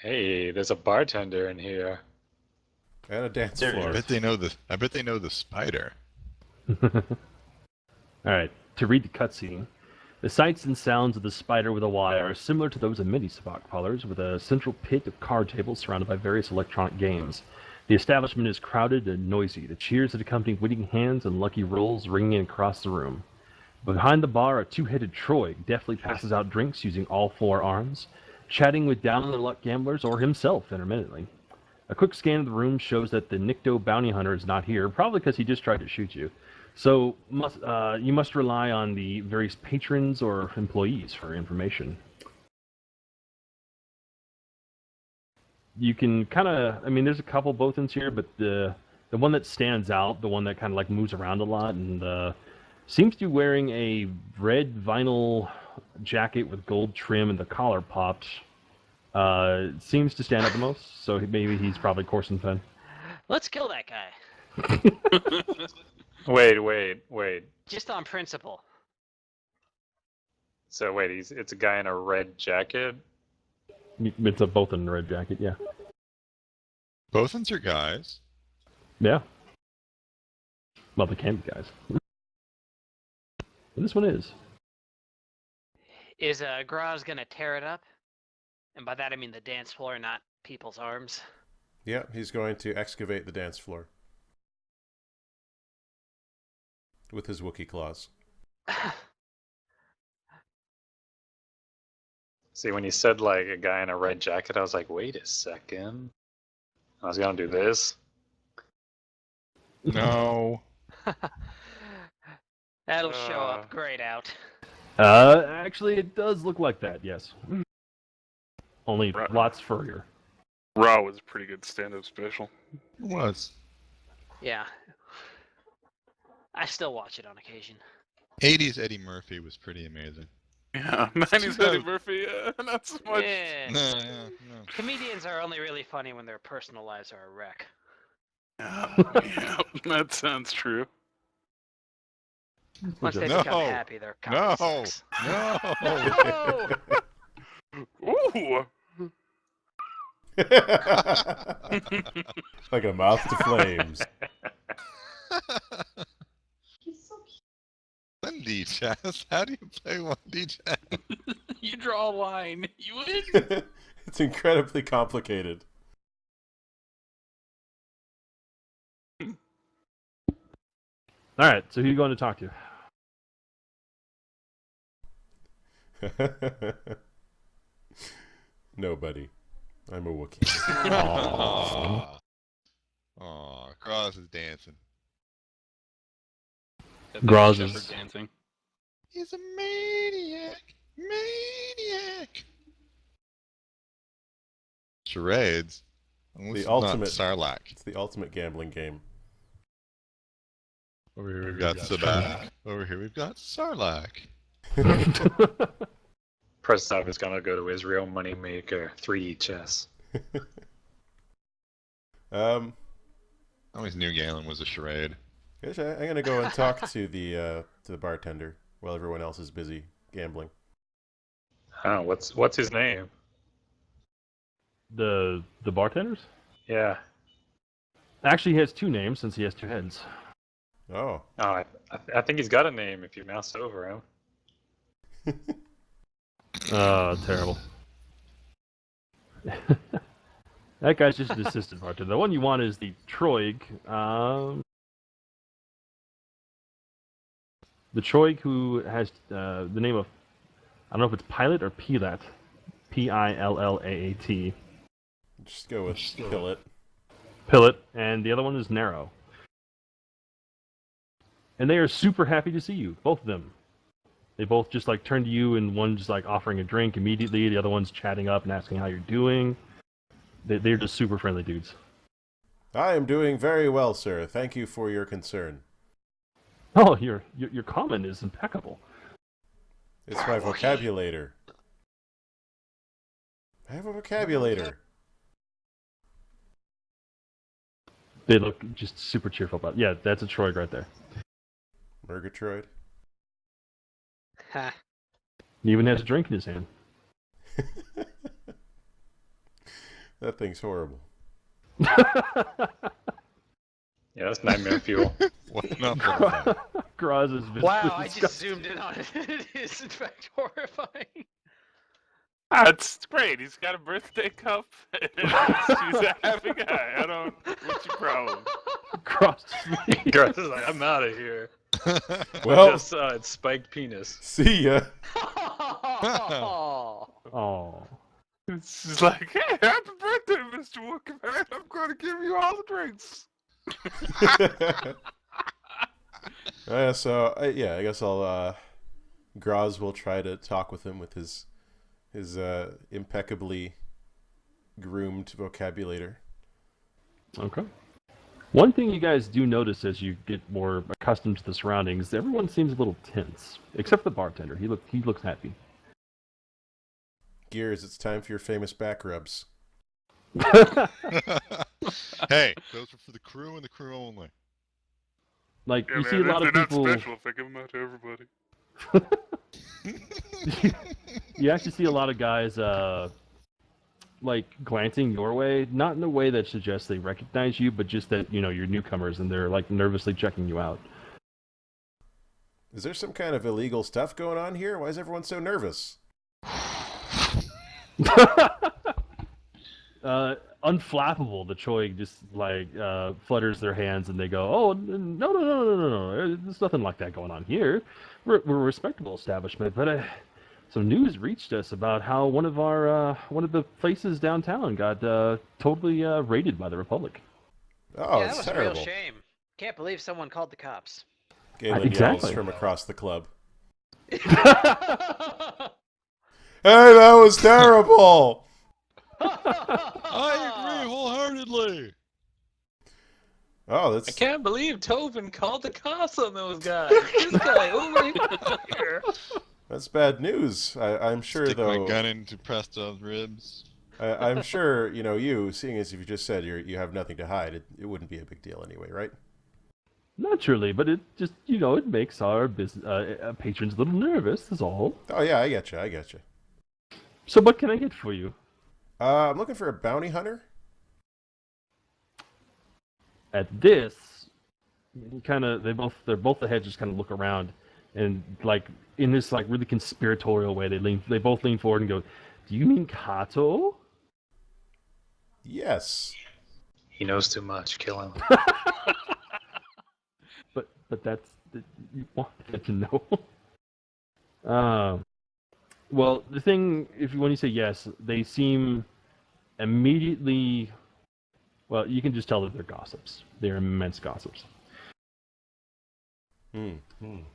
Hey, there's a bartender in here. And a dance There floor. I bet they know the. I bet they know the spider. Alright, to read the cutscene. The sights and sounds of the spider with a Y are similar to those of many stock parlors, with a central pit of card tables surrounded by various electronic games. The establishment is crowded and noisy, the cheers that accompany winning hands and lucky rolls ringing across the room. Behind the bar, a two-headed Troy deftly passes out drinks using all four arms, chatting with down-on-the-luck gamblers or himself intermittently. A quick scan of the room shows that the Nikto bounty hunter is not here, probably because he just tried to shoot you. So you must rely on the various patrons or employees for information. You can kind of, I mean, there's a couple both-ins here, but the one that stands out, the one that kind of like moves around a lot, and seems to be wearing a red vinyl jacket with gold trim and the collar popped. Seems to stand out the most, so maybe he's probably Corson Fen. Let's kill that guy. Wait. Just on principle. So wait, it's a guy in a red jacket? It's a both in a red jacket, yeah. Both of them are guys. Yeah. Well, they can be guys. And this one is. Is Graz gonna tear it up? And by that I mean the dance floor, not people's arms. Yeah, he's going to excavate the dance floor. With his Wookiee claws. See, when you said like a guy in a red jacket, I was like, wait a second. I was gonna do this. No. That'll show up grayed out. Actually, it does look like that, yes. Only Right. lots furrier. Raw was a pretty good stand-up special. It was. Yeah. I still watch it on occasion. 80s Eddie Murphy was pretty amazing. Yeah, 90s Eddie Murphy, not so much. Yeah. No. Comedians are only really funny when their personal lives are a wreck. Yeah, that sounds true. Once they No. become happy, they're No. sucks. No. Ooh! Like a mouth to flames. 1D chess? How do you play 1D chess? You draw a line. You win. It's incredibly complicated. Alright, so who are you going to talk to? Nobody. I'm a Wookiee. Aww. Aww, Cross is dancing. Graz Shepherd is- dancing. He's a maniac! Maniac! Charades? Well, this is ultimate- not Sarlacc. It's the ultimate gambling game. Over here We've got Sabat. Over here we've got Sarlacc. President is gonna go to Israel Moneymaker 3D chess. Um, Always knew Galen was a charade. guess I'm gonna go and talk to the bartender while everyone else is busy gambling. Oh, what's his name? The bartenders? Yeah. Actually, he has two names since he has two heads. Oh. Oh, I think he's got a name if you mouse over him. Terrible. That guy's just an assistant bartender. The one you want is the Troig. The Troig who has the name of, I don't know if it's Pilot or Pilat. Pillaat. Just go with Pillet. Pilot, and the other one is Narrow. And they are super happy to see you, both of them. They both just like turn to you, and one just like offering a drink immediately. The other one's chatting up and asking how you're doing. They're just super friendly dudes. I am doing very well, sir. Thank you for your concern. Oh, your comment is impeccable. It's my vocabulator. I have a vocabulator. They look just super cheerful about it. Yeah, that's a Troig right there. Murgatroyd. Ha. He even has a drink in his hand. That thing's horrible. Yeah, that's nightmare fuel. What number? Graz is Wow, I just disgusting. zoomed in on it. It is in fact horrifying. That's great. He's got a birthday cup. And he's a happy guy. I don't. What's your problem? Graz. Garth is like, I'm out of here. Well, I just saw its spiked penis. see ya. Oh. It's just like, hey, happy birthday, Mr. Wookie. I'm going to give you all the drinks. Yeah, I guess I'll. Graz will try to talk with him with his impeccably groomed vocabulary. Okay. One thing you guys do notice as you get more accustomed to the surroundings, everyone seems a little tense, except the bartender. He looks happy. Gears, it's time for your famous back rubs. Hey, those are for the crew and the crew only. Like Yeah, you man, see a lot of they're people. not special if I give them out to everybody. You actually see a lot of guys like glancing your way, not in a way that suggests they recognize you, but just that you're newcomers and they're like nervously checking you out. Is there some kind of illegal stuff going on here? Why is everyone so nervous? Unflappable, the Choi just like flutters their hands and they go, "Oh no! There's nothing like that going on here. We're a respectable establishment, but some news reached us about how one of the places downtown got totally raided by the Republic." Oh, yeah, that it's was terrible. a real shame. Can't believe someone called the cops. Galen Exactly. yells from across the club. Hey, that was terrible! I agree wholeheartedly. Oh, I that's can't believe Tobin called the cops on those guys. This guy over here. that's bad news. I'm sure, Stick though. my gun into Presto's ribs. I'm sure, you, seeing as if you just said you have nothing to hide, it wouldn't be a big deal anyway, right? Naturally, but it just it makes our business patrons a little nervous. That's all. Oh, yeah, I get you. So, what can I get for you? I'm looking for a bounty hunter. At this, they're both the heads just kind of look around, and like in this like really conspiratorial way, they both lean forward and go, "Do you mean Kato?" Yes. He knows too much. Kill him. But that's you want them to know. Well, the thing, when you say yes, they seem immediately. Well, you can just tell that they're gossips. They're immense gossips.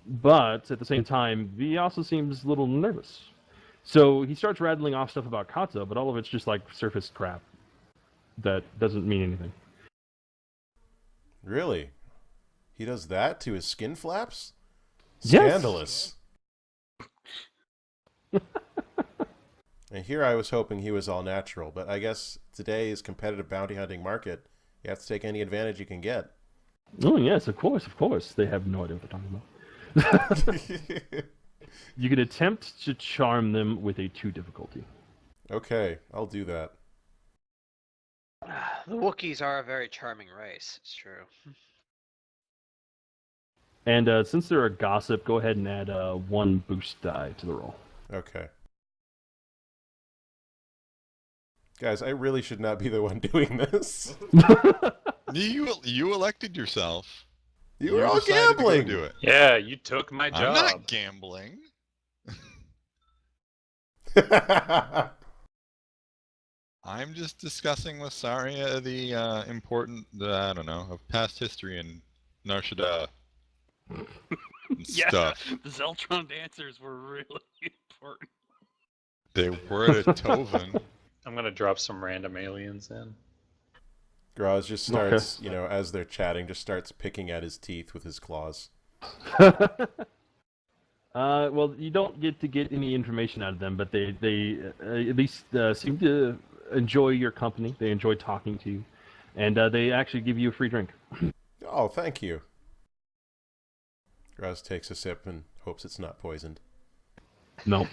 But at the same time, he also seems a little nervous. So he starts rattling off stuff about Kato, but all of it's just like surface crap that doesn't mean anything. Really? He does that to his skin flaps? Yes. Scandalous. And here I was hoping he was all natural, but I guess today's competitive bounty hunting market, you have to take any advantage you can get. Oh, yes, of course. They have no idea what they're talking about. You can attempt to charm them with a 2 difficulty. Okay, I'll do that. The Wookiees are a very charming race. It's true. And since they're a gossip, go ahead and add 1 boost die to the roll. Okay. Guys, I really should not be the one doing this. You elected yourself. You were all decided to go gambling. do it. Yeah, you took my job. I'm not gambling. I'm just discussing with Saria the important, of past history in Narshada. Yeah, Stuff. the Zeltron dancers were really important. They were at Tovin. I'm gonna drop some random aliens in. Graz just starts, as they're chatting, just starts picking at his teeth with his claws. Well, you don't get any information out of them, but they at least seem to enjoy your company. They enjoy talking to you, and they actually give you a free drink. Oh, thank you. Graz takes a sip and hopes it's not poisoned. No.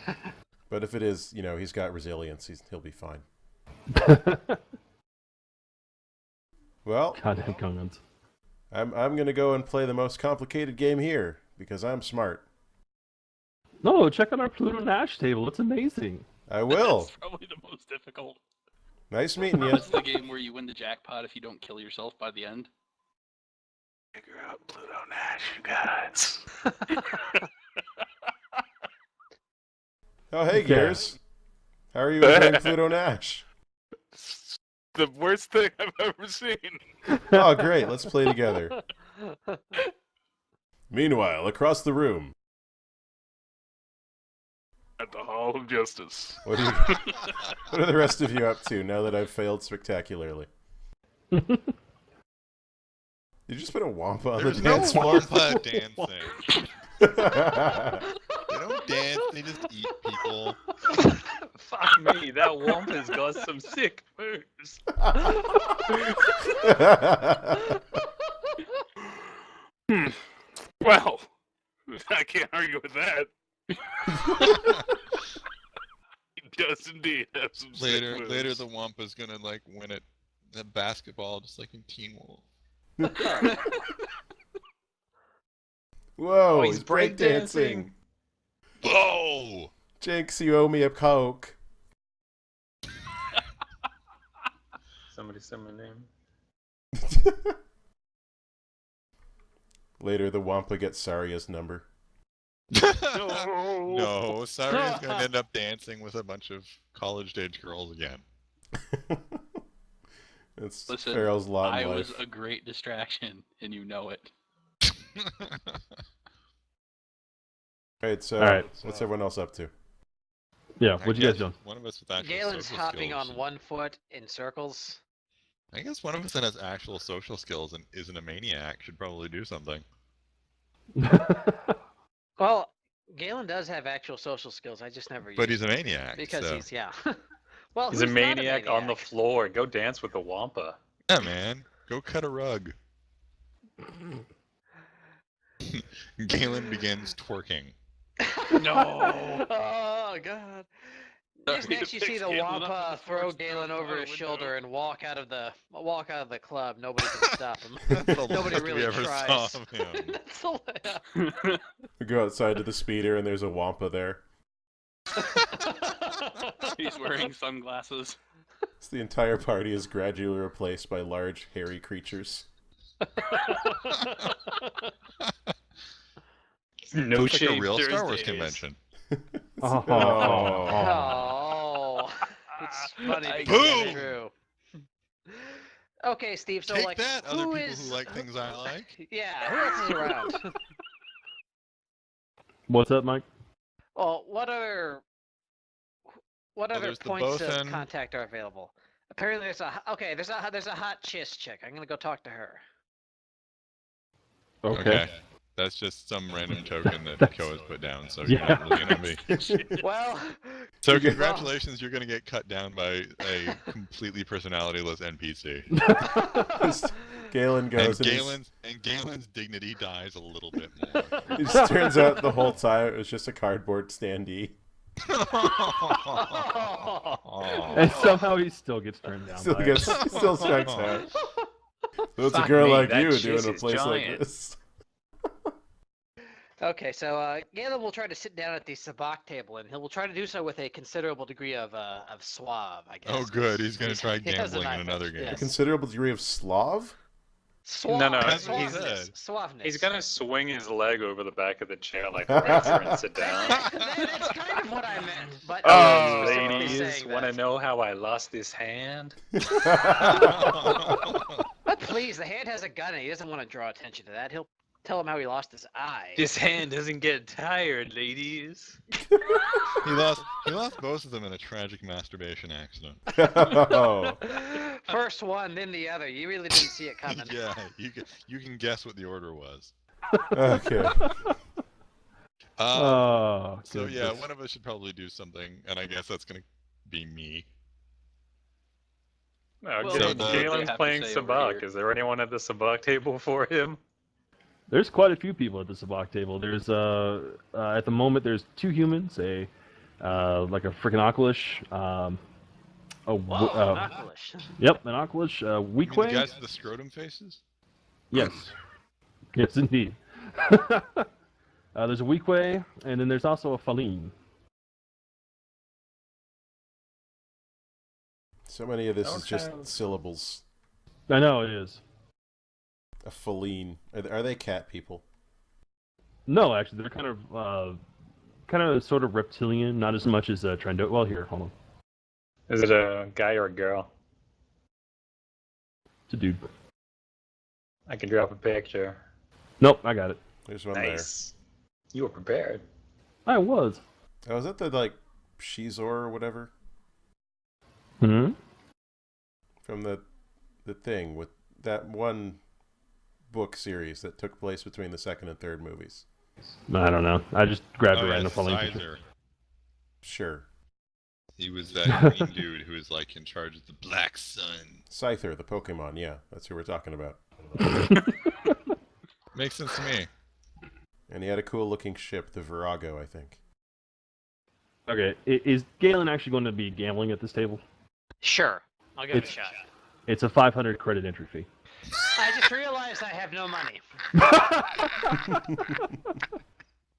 But if it is, he's got resilience. He'll be fine. Well, Goddamn Gungans. I'm gonna go and play the most complicated game here because I'm smart. No, check out our Pluto Nash table. It's amazing. I will. That's probably the most difficult. Nice meeting you. It's the game where you win the jackpot if you don't kill yourself by the end. Figure out Pluto Nash, you guys. Oh, hey, Yeah. Gears. How are you playing Pluto Nash? It's the worst thing I've ever seen. Oh, great. Let's play together. Meanwhile, across the room. At the Hall of Justice. What are the rest of you up to now that I've failed spectacularly? Did you just put a wampa on There's the no dance floor? wampa dancing. They don't dance, they just eat people. Fuck me, that Wampa's got some sick moves. Well, I can't argue with that. He does indeed have some sick Later, moves. later the wampa's gonna like win it at basketball, just like in Teen Wolf. Whoa, Oh, he's he's breakdancing. Whoa! Jinx, you owe me a Coke. Somebody send my name. Later, the Wampa gets Saria's number. No, Saria's gonna end up dancing with a bunch of college-age girls again. It's Listen, Farrell's lot I in life. was a great distraction, and you know it. Alright, so Alright. what's everyone else up to? Yeah, I what you guys guess doing? One of us with actual Galen's social hopping skills. on one foot in circles. I guess one of us that has actual social skills and isn't a maniac should probably do something. Well, Galen does have actual social skills. I just never But use he's a them maniac. because so. he's well, He's a who's not maniac on the floor. Go dance with the Wampa. Yeah, man. Go cut a rug. Galen begins twerking. No. Oh God. Just Sorry to next, you see fix the Galen up Wampa with the throw force Galen throw over out his a shoulder window. and walk out of the club. Nobody can stop him. That's the Nobody last really we ever tries. saw of him. That's the We go outside to the speeder and there's a Wampa there. He's wearing sunglasses. So the entire party is gradually replaced by large, hairy creatures. No It's like a shave real Star Wars Thursdays. convention. Oh. Oh, it's funny I because Boom! it's true. Okay, Steve. So Take like, that, other who people is? who like things I like. Yeah, who else is around? What's up, Mike? Well, what other there's the points of bosun. contact are available? Apparently, there's a hot chiss chick. I'm gonna go talk to her. Okay. That's just some random token that That's- Ko has put down, so Yeah. you're not really gonna be. Well, So congratulations, you're gonna get cut down by a completely personalityless NPC. Galen goes And and Galen's dignity dies a little bit more. it just turns out the whole time it was just a cardboard standee. And somehow he still gets turned down. Still by gets it. still strikes out. So it's a Fuck girl me, like that you chiss doing a is place like giant. this. okay, so Galen will try to sit down at the sabacc table, and he will try to do so with a considerable degree of suave, I guess. Oh, good. He's gonna try he has a gambling in knife another edge, game. A yes. considerable degree of Slav? Suave, No, no, That's what he suaveness, said. suaveness. He's gonna swing his leg over the back of the chair like the racer and sit down. That's kind of what I meant, but Oh, specifically Ladies, saying want to that. know how I lost this hand? But please, the hand has a gun, and he doesn't want to draw attention to that. He'll tell him how he lost his eye. This hand doesn't get tired, ladies. He lost both of them in a tragic masturbation accident. Oh. First one, then the other. You really didn't see it coming. Yeah, you can guess what the order was. Okay. Oh, So yeah, goodness. one of us should probably do something, and I guess that's gonna be me. No, Well, So Galen's have to playing say over sabacc. here. Is there anyone at the sabacc table for him? There's quite a few people at the sabacc table. There's at the moment there's 2 humans, like a freaking Aqualish, Oh, Whoa, binoculars. yep, binoculars. You mean the Weequay? guys with the scrotum faces? Yes. Yes, indeed. There's a Weequay, and then there's also a Faline. So many of this is just Okay. syllables. I know it is. A feline. Are they cat people? No, actually, they're kind of sort of reptilian, not as much as Trendo. Well, here, hold on. Is it a guy or a girl? It's a dude. I can drop a picture. Nope, I got it. There's one Nice. You were prepared. I was. there. Oh, is that the, like, Shizor or whatever? Hmm? From the thing with that one book series that took place between the second and third movies. I don't know. I just grabbed a Oh, yeah, random Faline picture. Sizer. Sure. He was that green dude who was like in charge of the Black Sun. Scyther, the Pokemon, yeah. That's who we're talking about. Makes sense to me. And he had a cool looking ship, the Virago, I think. Okay, is Galen actually going to be gambling at this table? Sure, I'll give it a It's- shot. It's a 500 credit entry fee. I just realized I have no money.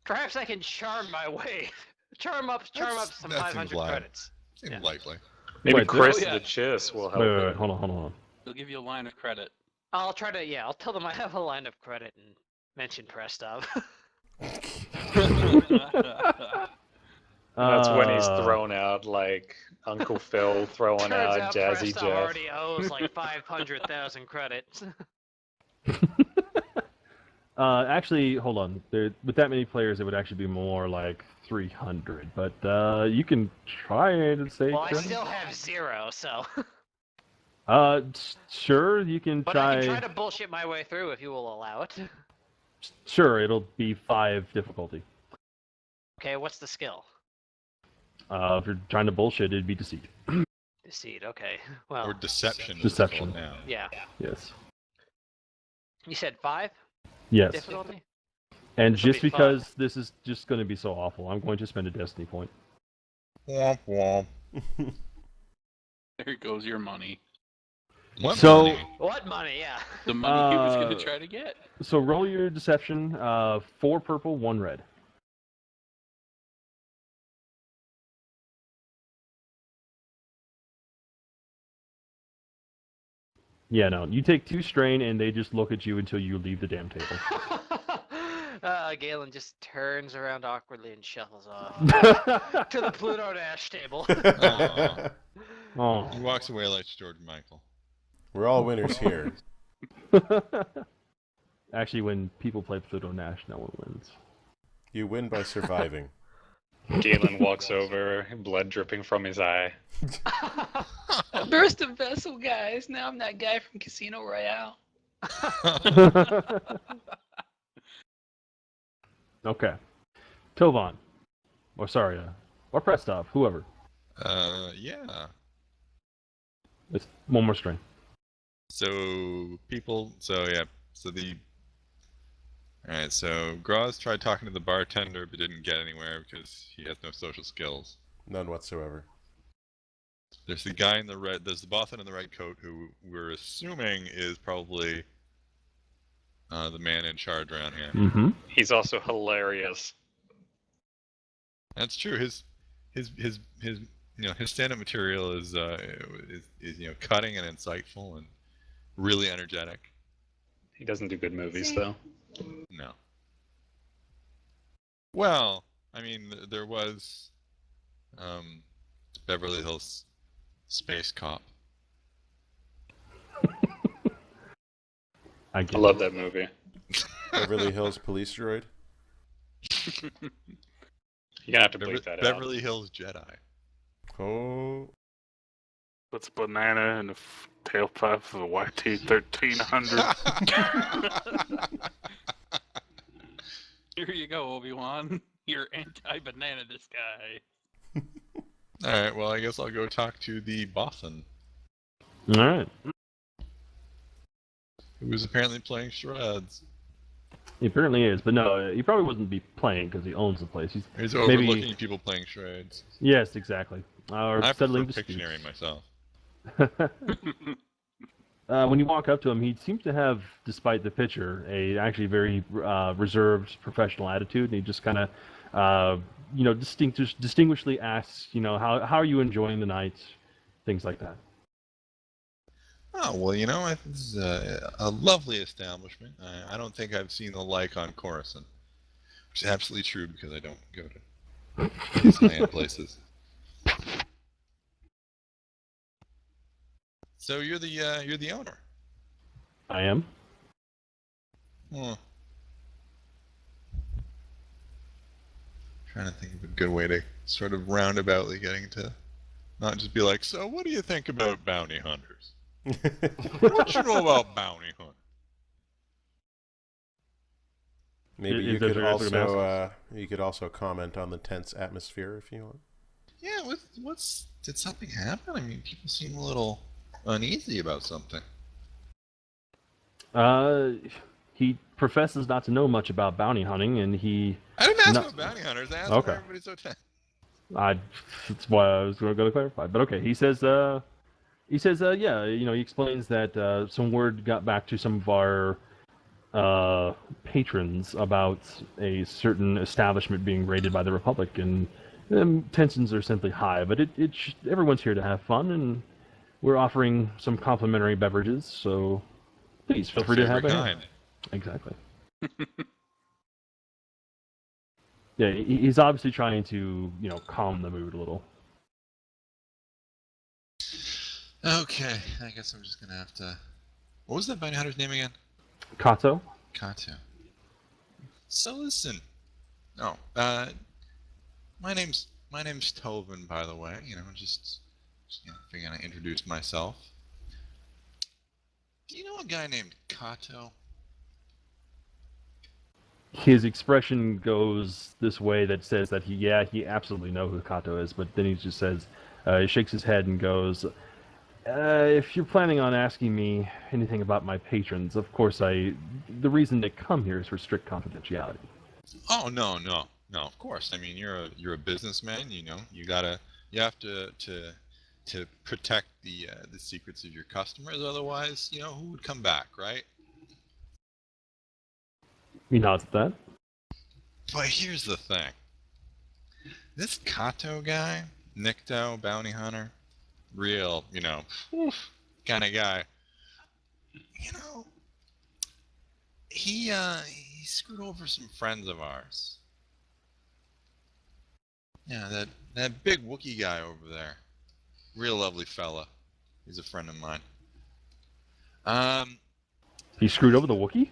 Perhaps I can charm my way. Charm up some That seems 500 live. credits. Seems Yeah. likely. Maybe Wait, Chris oh, yeah. the Chiss will help. Wait, hold on. They'll give you a line of credit. I'll try to, I'll tell them I have a line of credit and mention Prestov. That's when he's Uh, thrown out like Uncle Phil throwing Turns out out Jazzy Prestov Jeff. already owes like 500,000 credits. Actually, hold on. With that many players, it would actually be more like 300. But you can try it and say. Well, I still have 0, so. Sure, you can But try. I can try to bullshit my way through if you will allow it. Sure, it'll be 5 difficulty. Okay, what's the skill? If you're trying to bullshit, it'd be deceit. Deceit, okay. Well, Or deception. as it's Deception. called now. yeah. Yes. You said 5 Yes. difficulty? And This'll just be fun. because this is just going to be so awful, I'm going to spend a destiny point. Womp womp. There goes your money. What So- money? What money? Yeah. The money he was going Uh, to try to get. So roll your deception. 4 purple, 1 red. Yeah, no. You take 2 strain, and they just look at you until you leave the damn table. Galen just turns around awkwardly and shuffles off to the Pluto Dash table. Aw. Oh. He walks away like George Michael. We're all winners here. Actually, when people play Pluto Nash, no one wins. You win by surviving. Galen walks over, blood dripping from his eye. A burst of vessel, guys. Now I'm that guy from Casino Royale. Okay. Tovan. Or sorry, or Prestov, whoever. Yeah. It's 1 more strain. So Alright, so Graz tried talking to the bartender but didn't get anywhere because he has no social skills. None whatsoever. There's the guy in the red, there's the Bothan in the red coat who we're assuming is probably the man in charge around here. Mm-hmm. He's also hilarious. That's true. His his stand-up material is cutting and insightful and really energetic. He doesn't do good movies See? though. No. Well, I mean, there was Beverly Hills Space Cop. I get I it. love that movie. Beverly Hills Police Droid. You're gonna have to bleep that out. Beverly Hills Jedi. Oh. Puts a banana in the tailpipe of a YT-1300. Here you go, Obi-Wan. You're anti-banana this guy. Alright, well, I guess I'll go talk to the Bothan, All right. who's apparently playing charades. He apparently is, but no, he probably wouldn't be playing because he owns the place. He's He's Maybe- overlooking people playing charades. yes, exactly. Or I settling prefer disputes. Pictionary myself. When you walk up to him, he seems to have, despite the picture, a actually very reserved professional attitude, and he just kind of, distinguishedly asks, how are you enjoying the night, things like that. Oh, well, this is a lovely establishment. I don't think I've seen the like on Coruscant, which is absolutely true because I don't go to these high-end places. So you're the owner. I am. Hmm. Trying to think of a good way to sort of roundaboutly getting to not just be like, so what do you think about bounty hunters? What you know about bounty hunters? Maybe you could also comment on the tense atmosphere if you want. Yeah, did something happen? I mean, people seem a little uneasy about something. He professes not to know much about bounty hunting, and he... I didn't ask about bounty hunters. I asked why everybody's so tense. That's why I was going to clarify. But okay, he says, yeah, he explains that some word got back to some of our patrons about a certain establishment being raided by the Republic, and tensions are simply high. But everyone's here to have fun, and we're offering some complimentary beverages, so please feel free to have a hand. Exactly. Yeah, he's obviously trying to, calm the mood a little. Okay, I guess I'm just gonna have to... What was that bounty hunter's name again? Kato? Kato. So listen... Oh, my name's Tovin, by the way. Just figuring to introduce myself. Do you know a guy named Kato? His expression goes this way that says that he absolutely knows who Kato is, but then he just says, he shakes his head and goes, if you're planning on asking me anything about my patrons, of course the reason they come here is for strict confidentiality. Oh, no, of course. I mean, you're a businessman, you have to protect the secrets of your customers, otherwise, who would come back, right? He nods at that. But here's the thing. This Kato guy, Nikto, bounty hunter, real, kind of guy. He screwed over some friends of ours. Yeah, that big Wookiee guy over there. Real lovely fella. He's a friend of mine. He screwed over the Wookiee?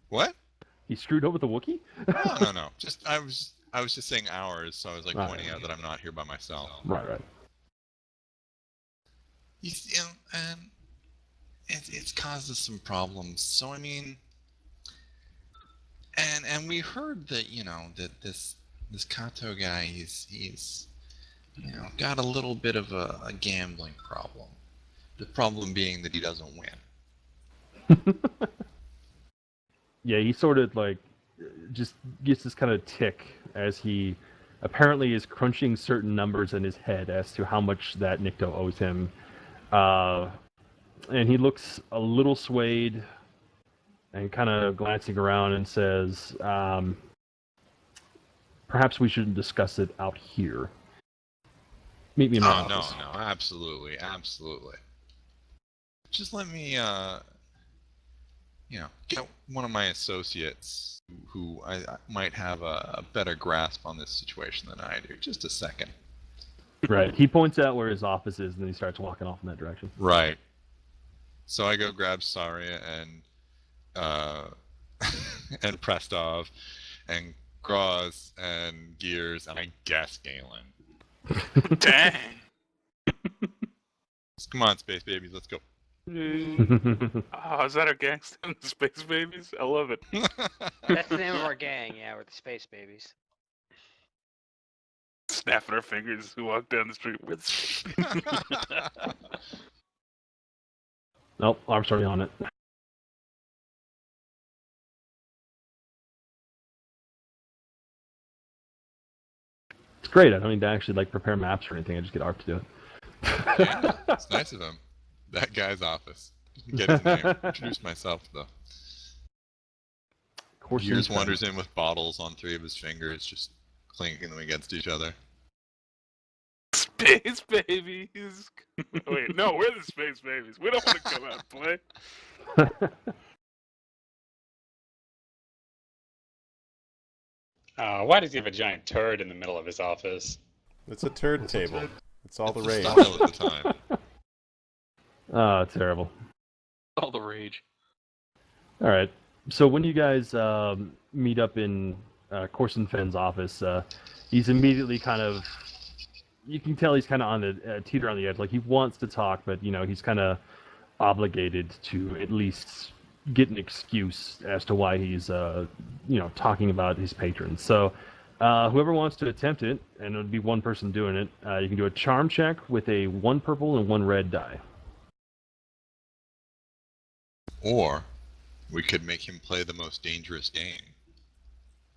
What? He screwed over the Wookiee? No. Just I was just saying ours, so I was pointing out that I'm not here by myself. Right. He's it's caused us some problems. So I mean, and we heard that that this Kato guy he's got a little bit of a gambling problem. The problem being that he doesn't win. Yeah, he sort of just gets this kind of tick as he apparently is crunching certain numbers in his head as to how much that Nikto owes him. And he looks a little swayed and kind of glancing around and says, perhaps we shouldn't discuss it out here. Meet me in my office. No, absolutely. Just let me, get one of my associates who I might have a better grasp on this situation than I do. Just a second. Right. He points out where his office is, and then he starts walking off in that direction. Right. So I go grab Saria and and Prestov and Groz and Gears and I guess Galen. Dang. Come on, space babies, let's go. Oh, is that our gangster in the Space Babies? I love it. That's the name of our gang, yeah, we're the Space Babies. Snapping our fingers as we walk down the street with. Nope, arm's already on it. It's great. I don't need to actually prepare maps or anything. I just get ARP to do it. Yeah, it's nice of him. That guy's office. Didn't get his name. Introduce myself though. Gears wanders in with bottles on 3 of his fingers, just clinking them against each other. Space babies. Wait, no, we're the space babies. We don't want to come out and play. Why does he have a giant turd in the middle of his office? It's a turd table. It's all the It's rage. style at the time. Ah, terrible. All the rage. All right. So when you guys meet up in Corson Fenn's office, he's immediately kind of, you can tell he's kind of on the teeter on the edge. Like he wants to talk, but he's kind of obligated to at least get an excuse as to why he's talking about his patrons. So whoever wants to attempt it, and it would be one person doing it, you can do a charm check with a 1 purple and 1 red die. Or we could make him play the most dangerous game,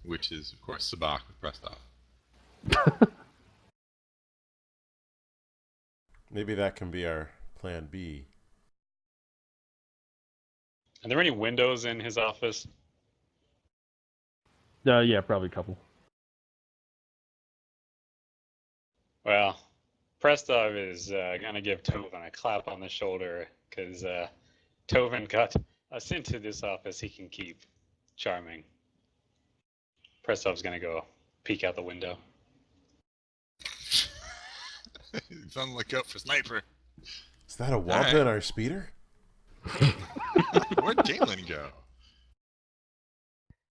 which is, of course, Sabak with Prestov. Maybe that can be our plan B. Are there any windows in his office? Yeah, probably a couple. Well, Prestov is going to give Tovin a clap on the shoulder because Tovin got us into this office he can keep charming. Prestov's going to go peek out the window. He's on the lookout for sniper. Is that a Wampa in our speeder? Where'd Galen go?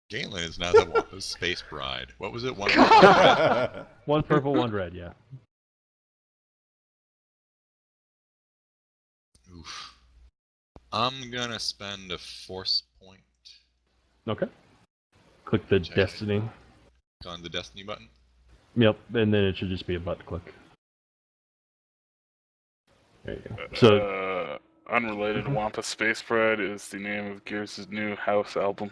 Galen is now the Wampa's space bride. What was it? 1 red? 1 purple, 1 red, yeah. Oof. I'm gonna spend a force point. Okay. Click the Destiny. On the Destiny button? Yep, and then it should just be a button click. There you go. So, unrelated, Wampa Space Bride is the name of Gears' new house album.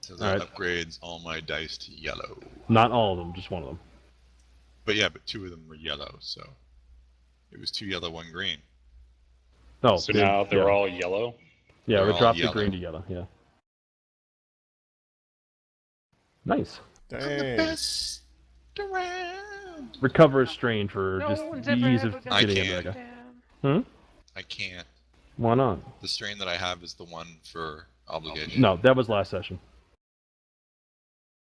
So that upgrades all my dice to yellow. Not all of them, just one of them. But yeah, but 2 of them were yellow, so it was 2 yellow, 1 green. Oh, so now they're all yellow? Yeah, They're we dropped all the green to yellow, yeah. Nice. Dang. Best around. Recover a strain for just the ease of I getting can't. it back. I can't. Why not? The strain that I have is the one for obligation. No, that was last session.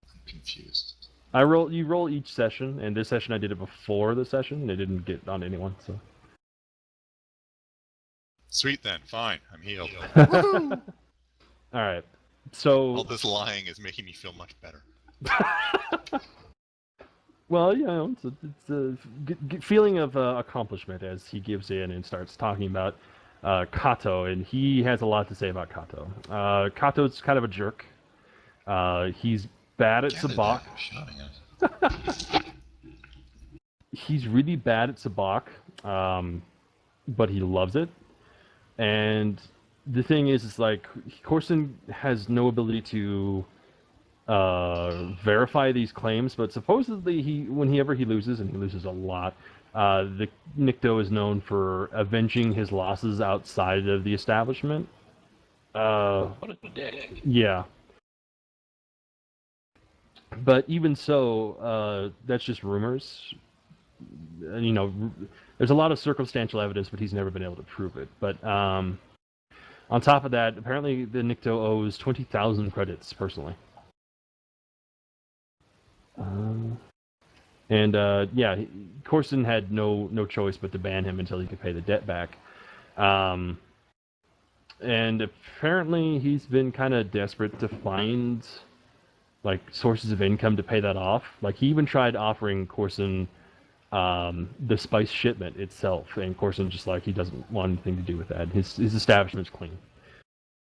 I'm confused. You roll each session, and this session I did it before the session, and it didn't get on anyone, so. Sweet then, fine. I'm healed. Alright, so... All this lying is making me feel much better. Well, it's a feeling of accomplishment as he gives in and starts talking about Kato, and he has a lot to say about Kato. Kato's kind of a jerk. He's bad at Sabak. He's really bad at Sabak, but he loves it. And the thing is like, Corson has no ability to verify these claims, but supposedly whenever he loses, and he loses a lot, the Nikto is known for avenging his losses outside of the establishment. What a dick. Yeah. But even so, that's just rumors. There's a lot of circumstantial evidence, but he's never been able to prove it. But on top of that, apparently the Nikto owes 20,000 credits personally. Corson had no choice but to ban him until he could pay the debt back. And apparently he's been kind of desperate to find sources of income to pay that off. Like he even tried offering Corson the spice shipment itself, and Corson just he doesn't want anything to do with that. His establishment's clean.